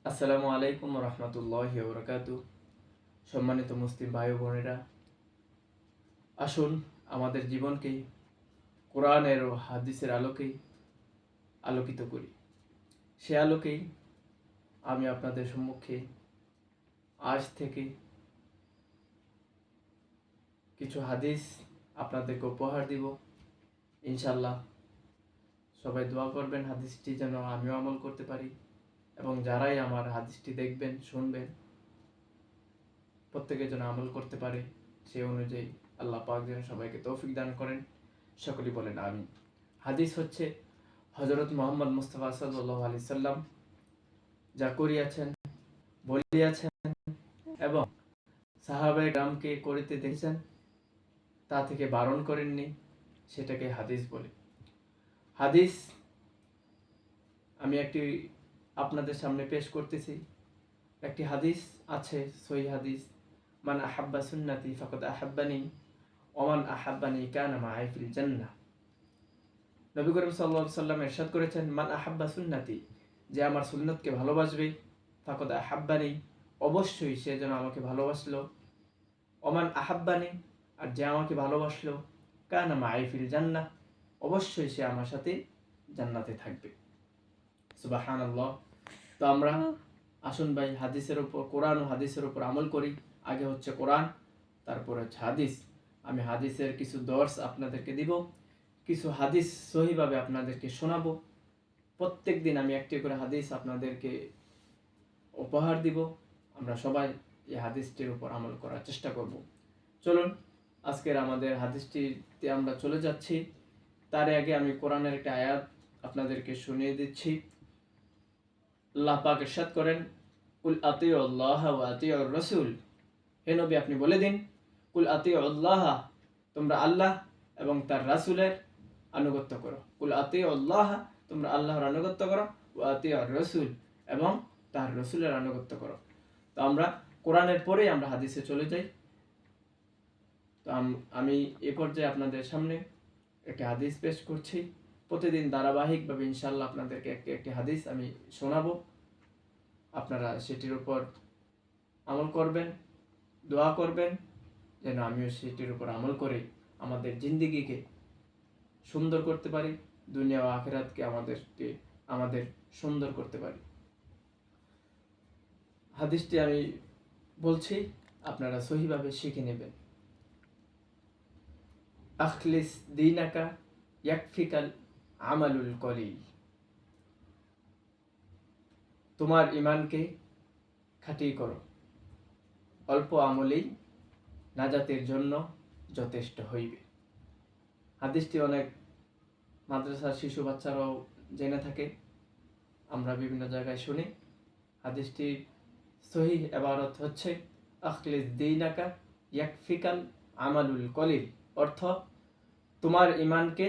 আসসালামু আলাইকুম রহমতুল্লাহি ওয়া বারাকাতুহু। সম্মানিত মুসলিম ভাই ও বোনেরা, আসুন আমাদের জীবনকে কোরআনের ও হাদিসের আলোকেই আলোকিত করি। সে আলোকেই আমি আপনাদের সম্মুখে আজ থেকে কিছু হাদিস আপনাদেরকে উপহার দিব। ইনশাল্লাহ সবাই দোয়া করবেন হাদিসটি যেন আমিও আমল করতে পারি, এবং যারাই আমার হাদিসটি দেখবেন শুনবেন প্রত্যেকে যেন আমল করতে পারে। সে অনুযায়ী আল্লাহ পাক যেন সবাইকে তৌফিক দান করেন। সকলেই বলেন আমিন। হাদিস হচ্ছে হযরত মুহাম্মদ মুস্তাফা সাল্লাল্লাহু আলাইহি সাল্লাম যা করিয়াছেন, বলিয়াছেন এবং সাহাবায়ে কেরামকে করিতে দেখেছেন, তা থেকে বারণ করেননি, সেটাকে হাদিস বলে। হাদিস আমি একটি আপনাদের সামনে পেশ করতেছি। একটি হাদিস আছে, সহিহ হাদিস, মান আহাব্বা সুন্নতি ফাকাদ আহাব্বানি ওমান আহাব্বানি কানা মাই ফিল জান্নাহ। নবী করিম সাল্লাল্লাহু আলাইহি সাল্লাম ইরশাদ করেছেন, মান আহাব্বা সুন্নতি, যে আমার সুন্নতকে ভালোবাসবে, ফাকাদ আহাব্বানি, অবশ্যই সে যেন আমাকে ভালোবাসলো, ওমান আহাব্বানি, আর যে আমাকে ভালোবাসলো, কানা মাই ফিল জান্নাহ, অবশ্যই সে আমার সাথে জান্নাতে থাকবে। সুবহানাল্লাহ। তো আমরা আসুন ভাই হাদিসের উপর, কোরআন ও হাদিসের উপর আমল করি। আগে হচ্ছে কোরআন, তারপর হচ্ছে হাদিস। আমি হাদিসের কিছু দর্স আপনাদেরকে দিব, কিছু হাদিস সহিভাবে আপনাদেরকে শোনাবো। প্রত্যেক দিন আমি একটি করে হাদিস আপনাদেরকে উপহার দিব। আমরা সবাই এই হাদিসটির উপর আমল করার চেষ্টা করব। চলুন আজকের আমাদের হাদিসটিতে আমরা চলে যাচ্ছি। তার আগে আমি কোরআনের একটা আয়াত আপনাদেরকে শুনিয়ে দিচ্ছি। আল্লাহ পাক ইরশাদ করেন, কুল আতিউ আল্লাহ ওয়া আতিউর রাসূল, হে নবী আপনি বলে দিন, কুল আতিউ আল্লাহ, তোমরা আল্লাহ এবং তার রাসূলের আনুগত্য করো। কুল আতিউ আল্লাহ, তোমরা আল্লাহর আনুগত্য করো, ওয়া আতিউর রাসূল, এবং তার রাসূলের আনুগত্য করো। তো আমরা কোরআনের পরেই আমরা হাদিসে চলে যাই। তো আমি এই পর্যায়ে আপনাদের সামনে একটি হাদিস পেশ করছি। প্রতিদিন ধারাবাহিকভাবে ইনশাআল্লাহ আপনাদেরকে একটি হাদিস আমি শোনাবো। আপনারা সেটির উপর আমল করবেন, দোয়া করবেন যেন আমিও সেটির উপর আমল করে আমাদের জিন্দেগিকে সুন্দর করতে পারি, দুনিয়া ও আখিরাতকে আমাদের সুন্দর করতে পারি। হাদিসটি আমি বলছি, আপনারা সহিভাবে শিখে নেবেন। আখলিস দীনাকা ইয়াকফিকাল আমালুল কলিল, তোমার ঈমানকে খাঁটি করো, অল্প আমলেই নাজাতের জন্য যথেষ্ট হইবে। হাদিসটি অনেক মাদ্রাসার শিশু বাচ্চারাও জেনে থাকে, আমরা বিভিন্ন জায়গায় শুনি। হাদিসটির সহিহ ইবারত হচ্ছে, আখলিস দীনাকা ইয়াকফিকাল আমালুল কলিল, অর্থ তোমার ঈমানকে